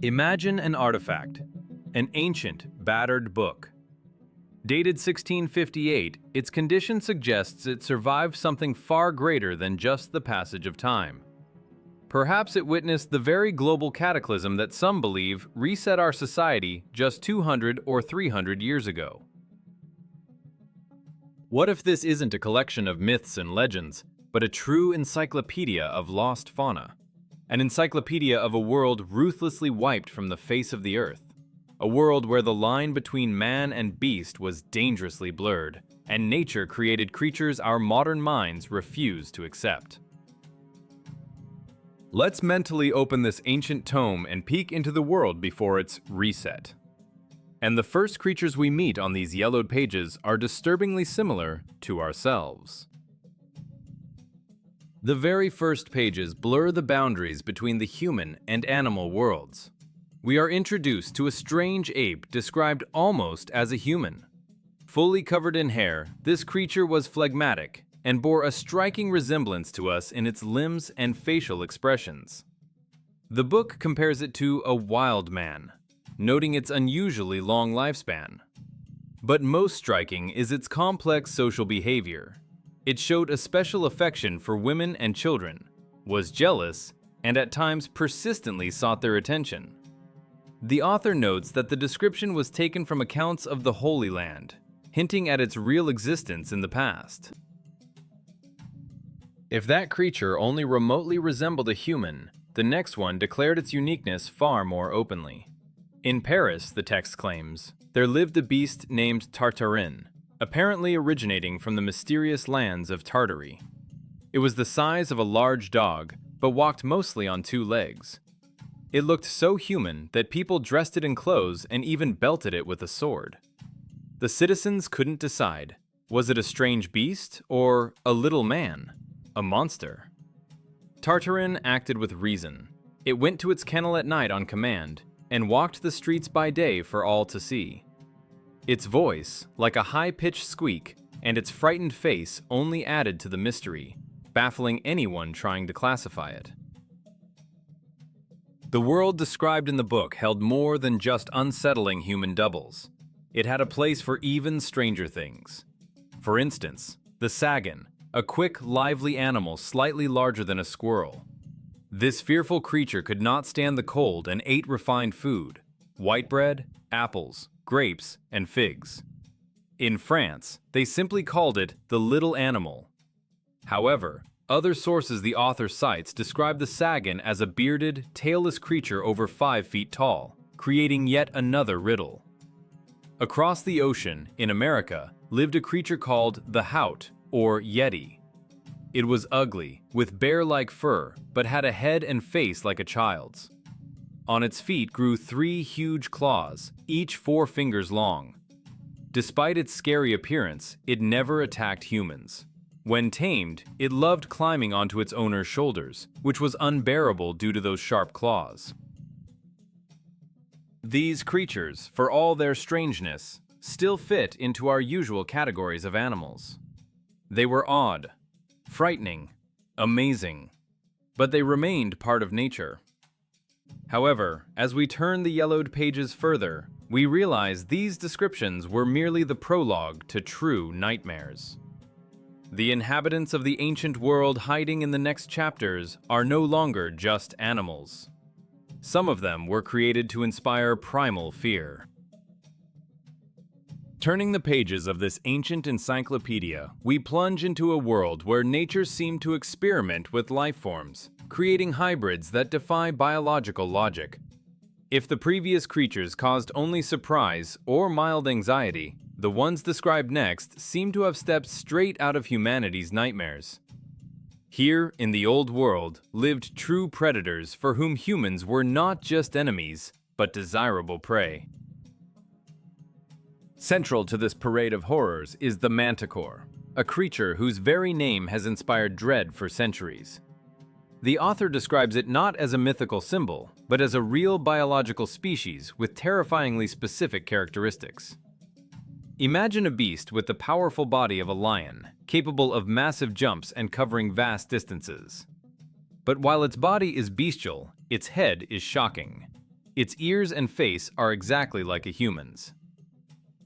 Imagine an artifact, an ancient, battered book. Dated 1658, its condition suggests it survived something far greater than just the passage of time. Perhaps it witnessed the very global cataclysm that some believe reset our society just 200 or 300 years ago. What if this isn't a collection of myths and legends, but a true encyclopedia of lost fauna? An encyclopedia of a world ruthlessly wiped from the face of the earth. A world where the line between man and beast was dangerously blurred, and nature created creatures our modern minds refuse to accept. Let's mentally open this ancient tome and peek into the world before its reset. And the first creatures we meet on these yellowed pages are disturbingly similar to ourselves. The very first pages blur the boundaries between the human and animal worlds. We are introduced to a strange ape described almost as a human. Fully covered in hair, this creature was phlegmatic and bore a striking resemblance to us in its limbs and facial expressions. The book compares it to a wild man, noting its unusually long lifespan. But most striking is its complex social behavior. It showed a special affection for women and children, was jealous, and at times persistently sought their attention. The author notes that the description was taken from accounts of the Holy Land, hinting at its real existence in the past. If that creature only remotely resembled a human, the next one declared its uniqueness far more openly. In Paris, the text claims, there lived a beast named Tartarin, apparently originating from the mysterious lands of Tartary. It was the size of a large dog, but walked mostly on two legs. It looked so human that people dressed it in clothes and even belted it with a sword. The citizens couldn't decide, was it a strange beast or a little man, a monster? Tartarin acted with reason. It went to its kennel at night on command and walked the streets by day for all to see. Its voice, like a high-pitched squeak, and its frightened face only added to the mystery, baffling anyone trying to classify it. The world described in the book held more than just unsettling human doubles. It had a place for even stranger things. For instance, the sagan, a quick, lively animal slightly larger than a squirrel. This fearful creature could not stand the cold and ate refined food, white bread, apples, grapes, and figs. In France, they simply called it the little animal. However, other sources the author cites describe the sagan as a bearded, tailless creature over 5 feet tall, creating yet another riddle. Across the ocean, in America, lived a creature called the haut, or yeti. It was ugly, with bear-like fur, but had a head and face like a child's. On its feet grew 3 huge claws, each 4 fingers long. Despite its scary appearance, it never attacked humans. When tamed, it loved climbing onto its owner's shoulders, which was unbearable due to those sharp claws. These creatures, for all their strangeness, still fit into our usual categories of animals. They were odd, frightening, amazing, but they remained part of nature. However, as we turn the yellowed pages further, we realize these descriptions were merely the prologue to true nightmares. The inhabitants of the ancient world hiding in the next chapters are no longer just animals. Some of them were created to inspire primal fear. Turning the pages of this ancient encyclopedia, we plunge into a world where nature seemed to experiment with life forms, creating hybrids that defy biological logic. If the previous creatures caused only surprise or mild anxiety, the ones described next seem to have stepped straight out of humanity's nightmares. Here, in the old world, lived true predators for whom humans were not just enemies, but desirable prey. Central to this parade of horrors is the manticore, a creature whose very name has inspired dread for centuries. The author describes it not as a mythical symbol, but as a real biological species with terrifyingly specific characteristics. Imagine a beast with the powerful body of a lion, capable of massive jumps and covering vast distances. But while its body is bestial, its head is shocking. Its ears and face are exactly like a human's.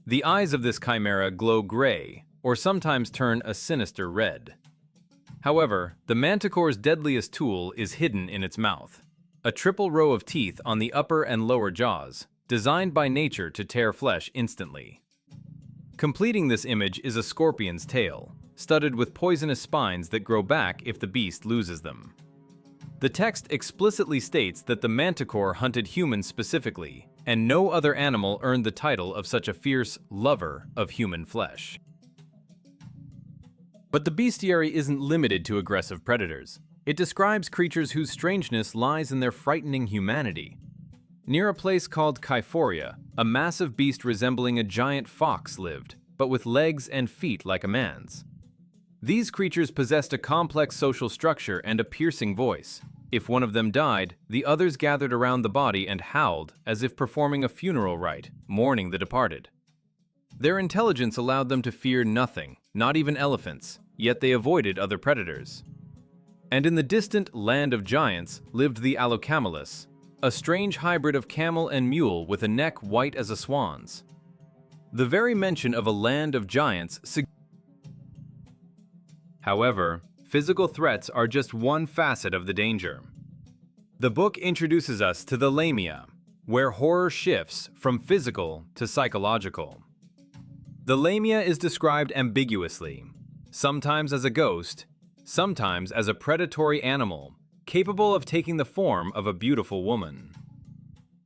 The eyes of this chimera glow gray, or sometimes turn a sinister red. However, the manticore's deadliest tool is hidden in its mouth, a triple row of teeth on the upper and lower jaws, designed by nature to tear flesh instantly. Completing this image is a scorpion's tail, studded with poisonous spines that grow back if the beast loses them. The text explicitly states that the manticore hunted humans specifically, and no other animal earned the title of such a fierce lover of human flesh. But the bestiary isn't limited to aggressive predators. It describes creatures whose strangeness lies in their frightening humanity. Near a place called Kyphoria, a massive beast resembling a giant fox lived, but with legs and feet like a man's. These creatures possessed a complex social structure and a piercing voice. If one of them died, the others gathered around the body and howled as if performing a funeral rite, mourning the departed. Their intelligence allowed them to fear nothing, not even elephants, yet they avoided other predators. And in the distant land of giants lived the Allocamelus, a strange hybrid of camel and mule with a neck white as a swan's. The very mention of a land of giants However, physical threats are just one facet of the danger. The book introduces us to the lamia, where horror shifts from physical to psychological. The lamia is described ambiguously, sometimes as a ghost, sometimes as a predatory animal, capable of taking the form of a beautiful woman.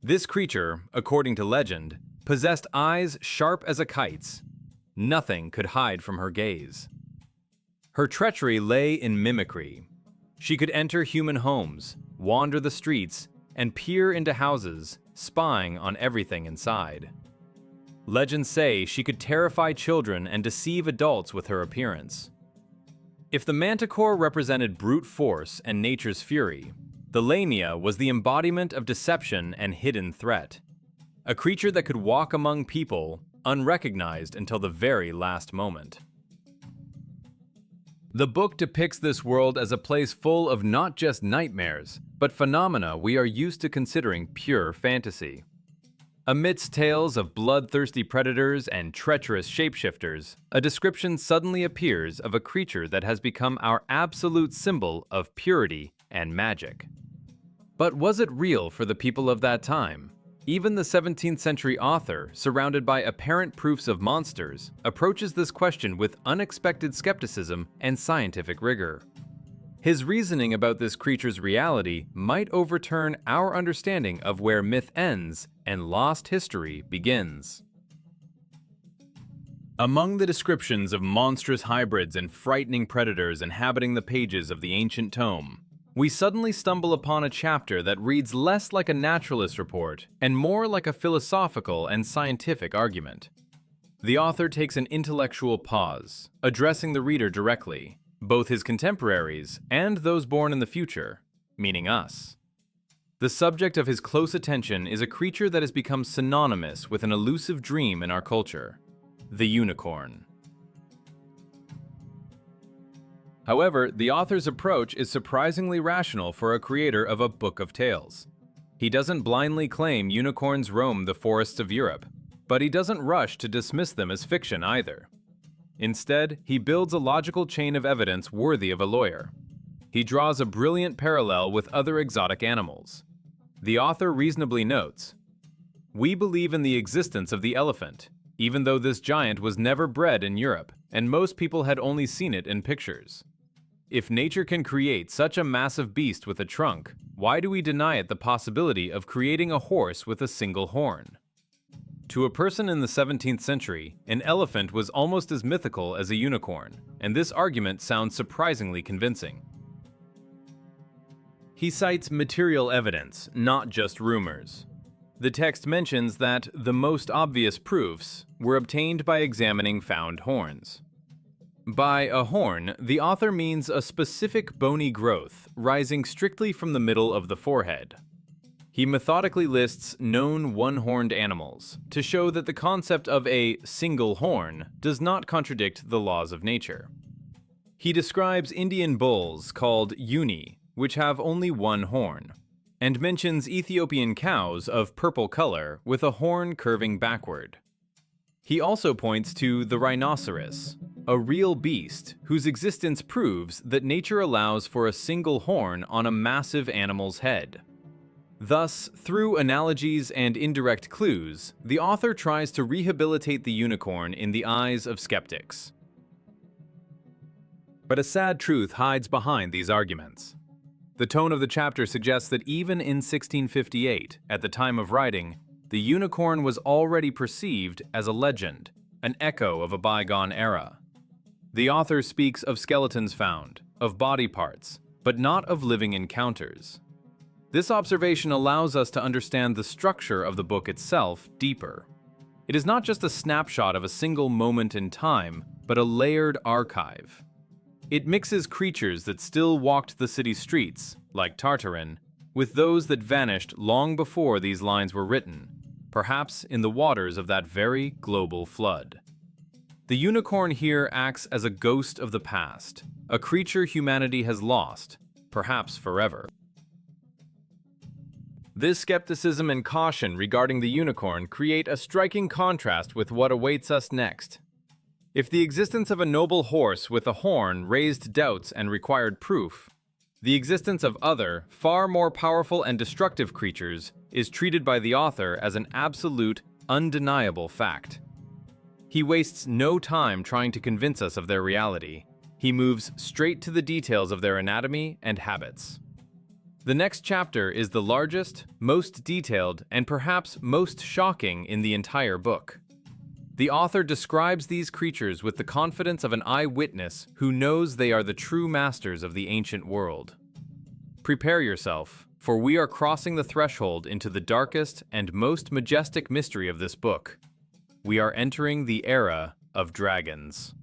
This creature, according to legend, possessed eyes sharp as a kite's. Nothing could hide from her gaze. Her treachery lay in mimicry. She could enter human homes, wander the streets, and peer into houses, spying on everything inside. Legends say she could terrify children and deceive adults with her appearance. If the manticore represented brute force and nature's fury, the lamia was the embodiment of deception and hidden threat. A creature that could walk among people, unrecognized until the very last moment. The book depicts this world as a place full of not just nightmares, but phenomena we are used to considering pure fantasy. Amidst tales of bloodthirsty predators and treacherous shapeshifters, a description suddenly appears of a creature that has become our absolute symbol of purity and magic. But was it real for the people of that time? Even the 17th century author, surrounded by apparent proofs of monsters, approaches this question with unexpected skepticism and scientific rigor. His reasoning about this creature's reality might overturn our understanding of where myth ends and lost history begins. Among the descriptions of monstrous hybrids and frightening predators inhabiting the pages of the ancient tome, we suddenly stumble upon a chapter that reads less like a naturalist report and more like a philosophical and scientific argument. The author takes an intellectual pause, addressing the reader directly, both his contemporaries and those born in the future, meaning us. The subject of his close attention is a creature that has become synonymous with an elusive dream in our culture, the unicorn. However, the author's approach is surprisingly rational for a creator of a book of tales. He doesn't blindly claim unicorns roam the forests of Europe, but he doesn't rush to dismiss them as fiction either. Instead, he builds a logical chain of evidence worthy of a lawyer. He draws a brilliant parallel with other exotic animals. The author reasonably notes, "We believe in the existence of the elephant, even though this giant was never bred in Europe, and most people had only seen it in pictures. If nature can create such a massive beast with a trunk, why do we deny it the possibility of creating a horse with a single horn?" To a person in the 17th century, an elephant was almost as mythical as a unicorn, and this argument sounds surprisingly convincing. He cites material evidence, not just rumors. The text mentions that the most obvious proofs were obtained by examining found horns. By a horn, the author means a specific bony growth rising strictly from the middle of the forehead. He methodically lists known one-horned animals to show that the concept of a single horn does not contradict the laws of nature. He describes Indian bulls called uni, which have only one horn. and mentions Ethiopian cows of purple color with a horn curving backward. He also points to the rhinoceros, a real beast whose existence proves that nature allows for a single horn on a massive animal's head. Thus, through analogies and indirect clues, the author tries to rehabilitate the unicorn in the eyes of skeptics. But a sad truth hides behind these arguments. The tone of the chapter suggests that even in 1658, at the time of writing, the unicorn was already perceived as a legend, an echo of a bygone era. The author speaks of skeletons found, of body parts, but not of living encounters. This observation allows us to understand the structure of the book itself deeper. It is not just a snapshot of a single moment in time, but a layered archive. It mixes creatures that still walked the city streets, like Tartarin, with those that vanished long before these lines were written, perhaps in the waters of that very global flood. The unicorn here acts as a ghost of the past, a creature humanity has lost, perhaps forever. This skepticism and caution regarding the unicorn create a striking contrast with what awaits us next. If the existence of a noble horse with a horn raised doubts and required proof, the existence of other, far more powerful and destructive creatures is treated by the author as an absolute, undeniable fact. He wastes no time trying to convince us of their reality. He moves straight to the details of their anatomy and habits. The next chapter is the largest, most detailed, and perhaps most shocking in the entire book. The author describes these creatures with the confidence of an eyewitness who knows they are the true masters of the ancient world. Prepare yourself, for we are crossing the threshold into the darkest and most majestic mystery of this book. We are entering the era of dragons.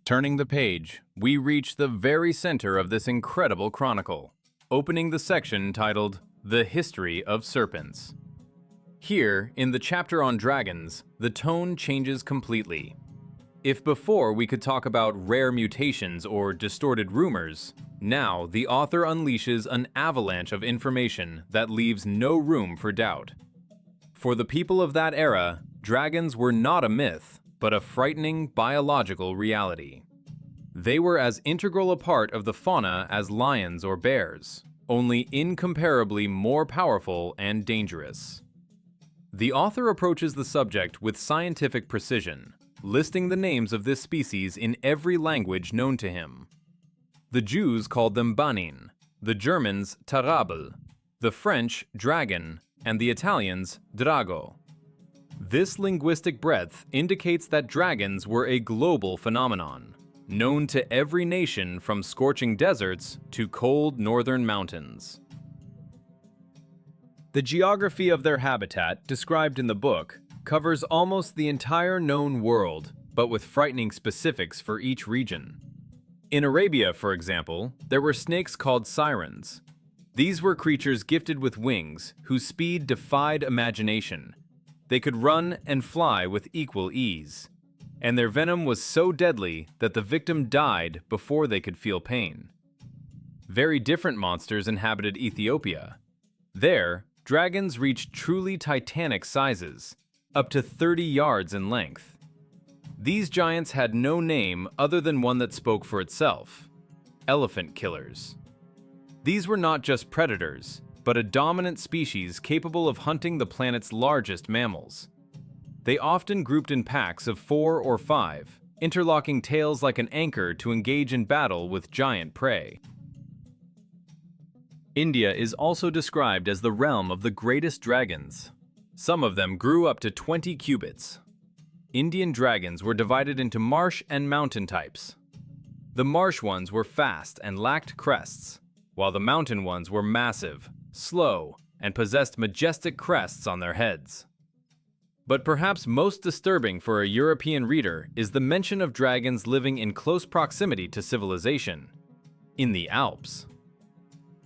Turning the page, we reach the very center of this incredible chronicle, opening the section titled The History of Serpents. Here, in the chapter on dragons, the tone changes completely. If before we could talk about rare mutations or distorted rumors, now the author unleashes an avalanche of information that leaves no room for doubt. For the people of that era, dragons were not a myth, but a frightening biological reality. They were as integral a part of the fauna as lions or bears, only incomparably more powerful and dangerous. The author approaches the subject with scientific precision, listing the names of this species in every language known to him. The Jews called them banin, the Germans tarabel, the French dragon, and the Italians drago. This linguistic breadth indicates that dragons were a global phenomenon, known to every nation from scorching deserts to cold northern mountains. The geography of their habitat, described in the book, covers almost the entire known world, but with frightening specifics for each region. In Arabia, for example, there were snakes called sirens. These were creatures gifted with wings, whose speed defied imagination. They could run and fly with equal ease, and their venom was so deadly that the victim died before they could feel pain. Very different monsters inhabited Ethiopia. There, dragons reached truly titanic sizes, up to 30 yards in length. These giants had no name other than one that spoke for itself: elephant killers. These were not just predators, but a dominant species capable of hunting the planet's largest mammals. They often grouped in packs of 4 or 5, interlocking tails like an anchor to engage in battle with giant prey. India is also described as the realm of the greatest dragons. Some of them grew up to 20 cubits. Indian dragons were divided into marsh and mountain types. The marsh ones were fast and lacked crests, while the mountain ones were massive, slow, and possessed majestic crests on their heads. But perhaps most disturbing for a European reader is the mention of dragons living in close proximity to civilization, in the Alps.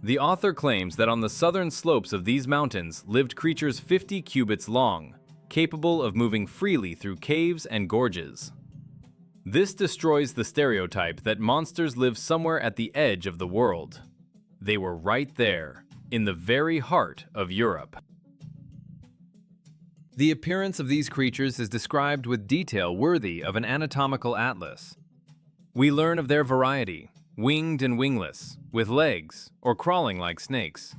The author claims that on the southern slopes of these mountains lived creatures 50 cubits long, capable of moving freely through caves and gorges. This destroys the stereotype that monsters live somewhere at the edge of the world. They were right there, in the very heart of Europe. The appearance of these creatures is described with detail worthy of an anatomical atlas. We learn of their variety, winged and wingless, with legs, or crawling like snakes.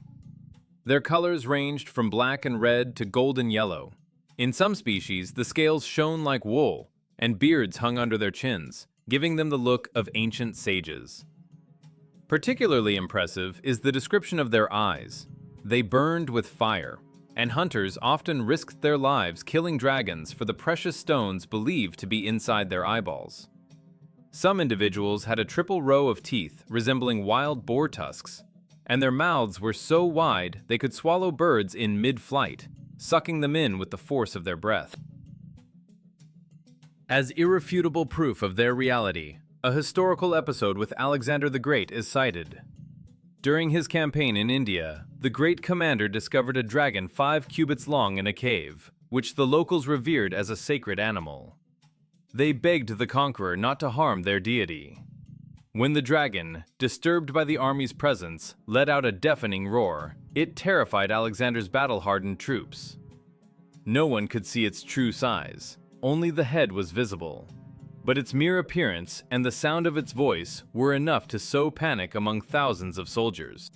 Their colors ranged from black and red to golden yellow. In some species, the scales shone like wool, and beards hung under their chins, giving them the look of ancient sages. Particularly impressive is the description of their eyes. They burned with fire, and hunters often risked their lives killing dragons for the precious stones believed to be inside their eyeballs. Some individuals had a triple row of teeth resembling wild boar tusks, and their mouths were so wide they could swallow birds in mid-flight, sucking them in with the force of their breath. As irrefutable proof of their reality, a historical episode with Alexander the Great is cited. During his campaign in India, the great commander discovered a dragon 5 cubits long in a cave, which the locals revered as a sacred animal. They begged the conqueror not to harm their deity. When the dragon, disturbed by the army's presence, let out a deafening roar, it terrified Alexander's battle-hardened troops. No one could see its true size, only the head was visible. But its mere appearance and the sound of its voice were enough to sow panic among thousands of soldiers.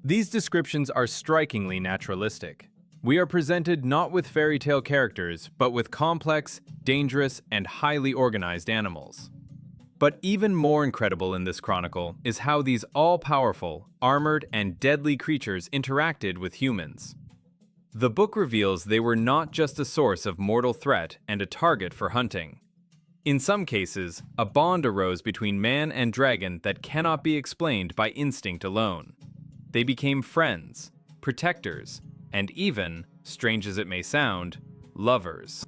These descriptions are strikingly naturalistic. We are presented not with fairy tale characters, but with complex, dangerous, and highly organized animals. But even more incredible in this chronicle is how these all-powerful, armored, and deadly creatures interacted with humans. The book reveals they were not just a source of mortal threat and a target for hunting. In some cases, a bond arose between man and dragon that cannot be explained by instinct alone. They became friends, protectors, and even, strange as it may sound, lovers.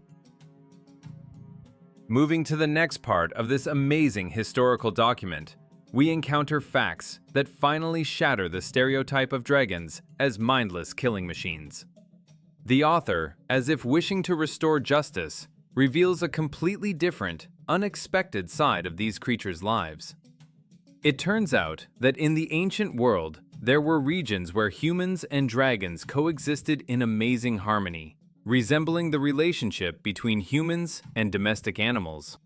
Moving to the next part of this amazing historical document, we encounter facts that finally shatter the stereotype of dragons as mindless killing machines. The author, as if wishing to restore justice, reveals a completely different, unexpected side of these creatures' lives. It turns out that in the ancient world, there were regions where humans and dragons coexisted in amazing harmony, resembling the relationship between humans and domestic animals.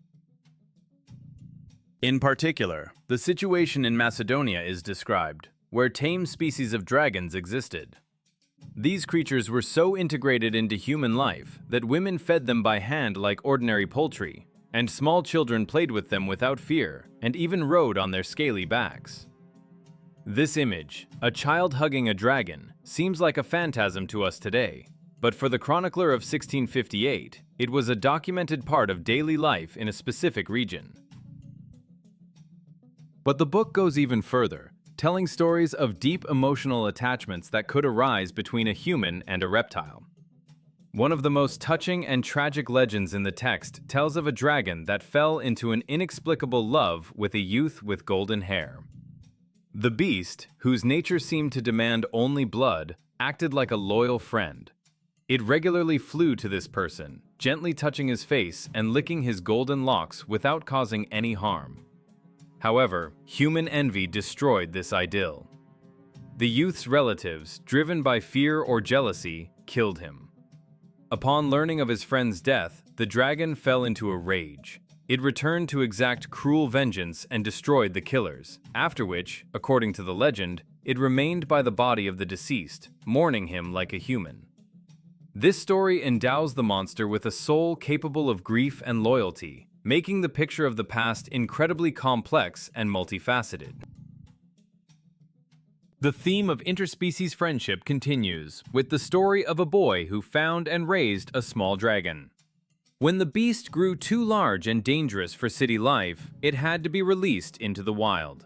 In particular, the situation in Macedonia is described, where tame species of dragons existed. These creatures were so integrated into human life that women fed them by hand like ordinary poultry, and small children played with them without fear and even rode on their scaly backs. This image, a child hugging a dragon, seems like a phantasm to us today, but for the chronicler of 1658, it was a documented part of daily life in a specific region. But the book goes even further, telling stories of deep emotional attachments that could arise between a human and a reptile. One of the most touching and tragic legends in the text tells of a dragon that fell into an inexplicable love with a youth with golden hair. The beast, whose nature seemed to demand only blood, acted like a loyal friend. It regularly flew to this person, gently touching his face and licking his golden locks without causing any harm. However, human envy destroyed this idyll. The youth's relatives, driven by fear or jealousy, killed him. Upon learning of his friend's death, the dragon fell into a rage. It returned to exact cruel vengeance and destroyed the killers, after which, according to the legend, it remained by the body of the deceased, mourning him like a human. This story endows the monster with a soul capable of grief and loyalty, making the picture of the past incredibly complex and multifaceted. The theme of interspecies friendship continues with the story of a boy who found and raised a small dragon. When the beast grew too large and dangerous for city life, it had to be released into the wild.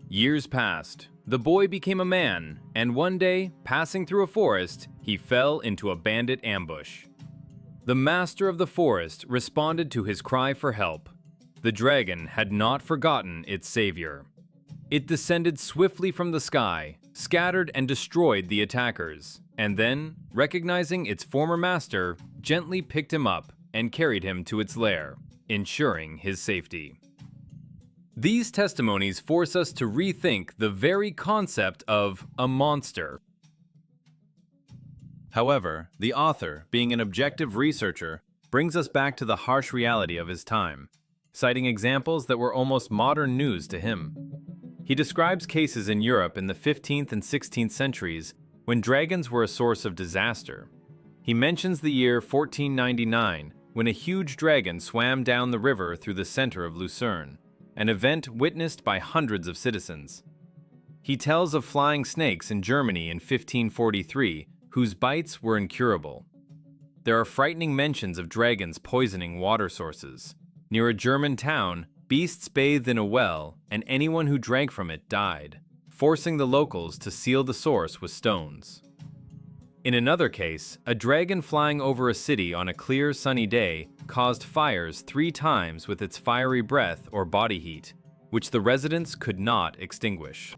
Years passed, the boy became a man, and one day, passing through a forest, he fell into a bandit ambush. The master of the forest responded to his cry for help. The dragon had not forgotten its savior. It descended swiftly from the sky, scattered and destroyed the attackers, and then, recognizing its former master, gently picked him up and carried him to its lair, ensuring his safety. These testimonies force us to rethink the very concept of a monster. However, the author, being an objective researcher, brings us back to the harsh reality of his time, citing examples that were almost modern news to him. He describes cases in Europe in the 15th and 16th centuries when dragons were a source of disaster. He mentions the year 1499, when a huge dragon swam down the river through the center of Lucerne, an event witnessed by hundreds of citizens. He tells of flying snakes in Germany in 1543, whose bites were incurable. There are frightening mentions of dragons poisoning water sources. Near a German town, beasts bathed in a well, and anyone who drank from it died, forcing the locals to seal the source with stones. In another case, a dragon flying over a city on a clear, sunny day caused fires 3 times with its fiery breath or body heat, which the residents could not extinguish.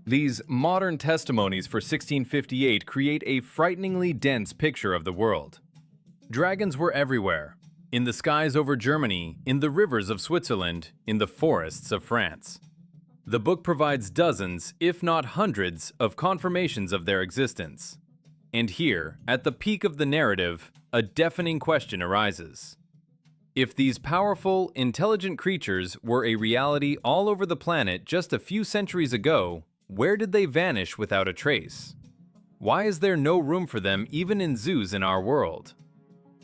These modern testimonies for 1658 create a frighteningly dense picture of the world. Dragons were everywhere, in the skies over Germany, in the rivers of Switzerland, in the forests of France. The book provides dozens, if not hundreds, of confirmations of their existence. And here, at the peak of the narrative, a deafening question arises. If these powerful, intelligent creatures were a reality all over the planet just a few centuries ago, where did they vanish without a trace? Why is there no room for them even in zoos in our world?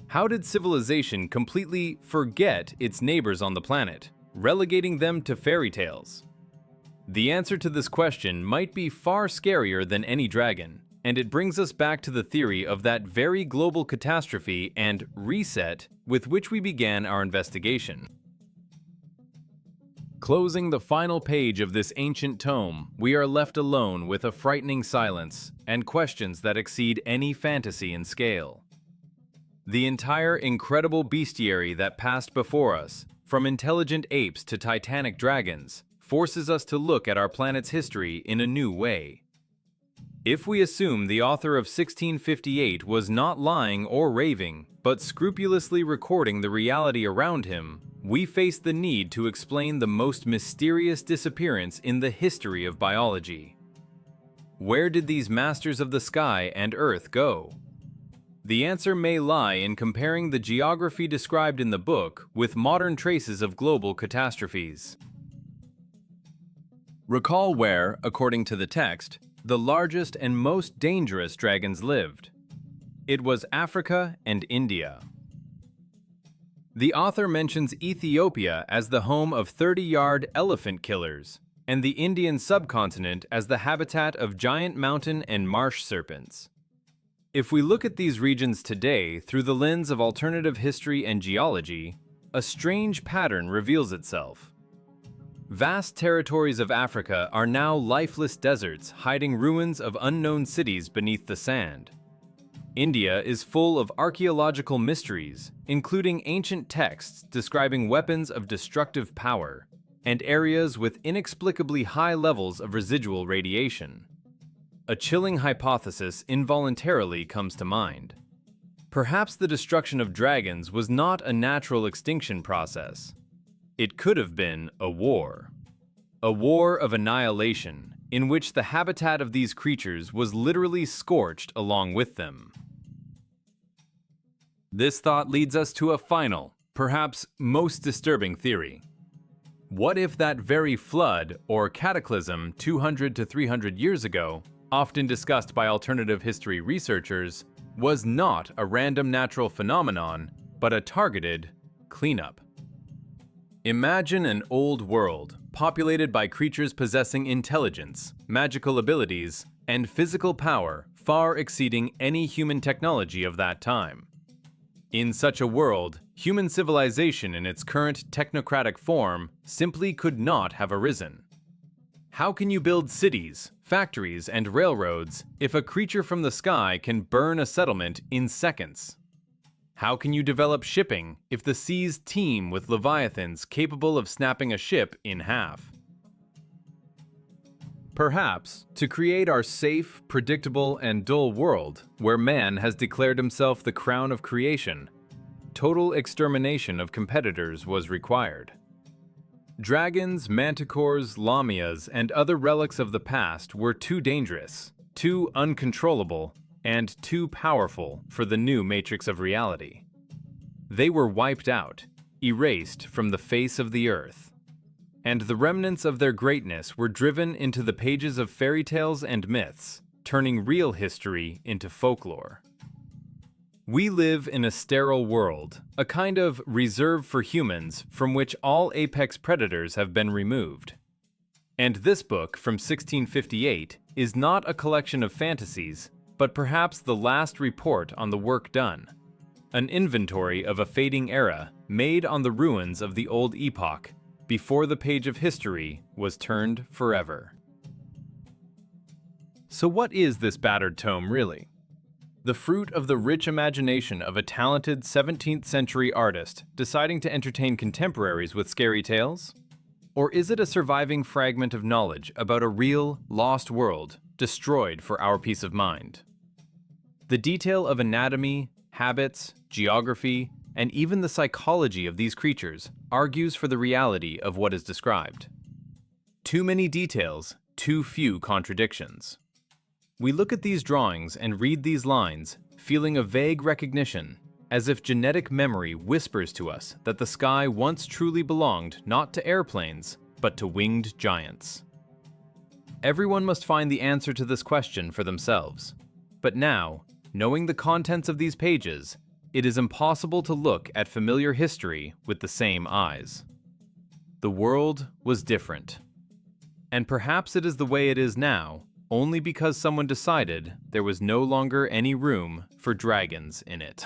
How did civilization completely forget its neighbors on the planet, relegating them to fairy tales? The answer to this question might be far scarier than any dragon, and it brings us back to the theory of that very global catastrophe and reset with which we began our investigation. Closing the final page of this ancient tome, we are left alone with a frightening silence and questions that exceed any fantasy in scale. The entire incredible bestiary that passed before us, from intelligent apes to titanic dragons, forces us to look at our planet's history in a new way. If we assume the author of 1658 was not lying or raving, but scrupulously recording the reality around him, we face the need to explain the most mysterious disappearance in the history of biology. Where did these masters of the sky and earth go? The answer may lie in comparing the geography described in the book with modern traces of global catastrophes. Recall where, according to the text, the largest and most dangerous dragons lived. It was Africa and India. The author mentions Ethiopia as the home of 30-yard elephant killers, and the Indian subcontinent as the habitat of giant mountain and marsh serpents. If we look at these regions today through the lens of alternative history and geology, a strange pattern reveals itself. Vast territories of Africa are now lifeless deserts hiding ruins of unknown cities beneath the sand. India is full of archaeological mysteries, including ancient texts describing weapons of destructive power, and areas with inexplicably high levels of residual radiation. A chilling hypothesis involuntarily comes to mind. Perhaps the destruction of dragons was not a natural extinction process. It could have been a war of annihilation, in which the habitat of these creatures was literally scorched along with them. This thought leads us to a final, perhaps most disturbing theory. What if that very flood or cataclysm 200 to 300 years ago, often discussed by alternative history researchers, was not a random natural phenomenon, but a targeted cleanup? Imagine an old world, populated by creatures possessing intelligence, magical abilities, and physical power far exceeding any human technology of that time. In such a world, human civilization in its current technocratic form simply could not have arisen. How can you build cities, factories, and railroads if a creature from the sky can burn a settlement in seconds? How can you develop shipping if the seas teem with leviathans capable of snapping a ship in half? Perhaps, to create our safe, predictable, and dull world, where man has declared himself the crown of creation, total extermination of competitors was required. Dragons, manticores, lamias, and other relics of the past were too dangerous, too uncontrollable, and too powerful for the new matrix of reality. They were wiped out, erased from the face of the earth. And the remnants of their greatness were driven into the pages of fairy tales and myths, turning real history into folklore. We live in a sterile world, a kind of reserve for humans from which all apex predators have been removed. And this book from 1658 is not a collection of fantasies, but perhaps the last report on the work done, an inventory of a fading era made on the ruins of the old epoch before the page of history was turned forever. So what is this battered tome really? The fruit of the rich imagination of a talented 17th-century artist deciding to entertain contemporaries with scary tales? Or is it a surviving fragment of knowledge about a real, lost world destroyed for our peace of mind? The detail of anatomy, habits, geography, and even the psychology of these creatures argues for the reality of what is described. Too many details, too few contradictions. We look at these drawings and read these lines, feeling a vague recognition, as if genetic memory whispers to us that the sky once truly belonged not to airplanes, but to winged giants. Everyone must find the answer to this question for themselves. But now, knowing the contents of these pages, it is impossible to look at familiar history with the same eyes. The world was different. And perhaps it is the way it is now, only because someone decided there was no longer any room for dragons in it.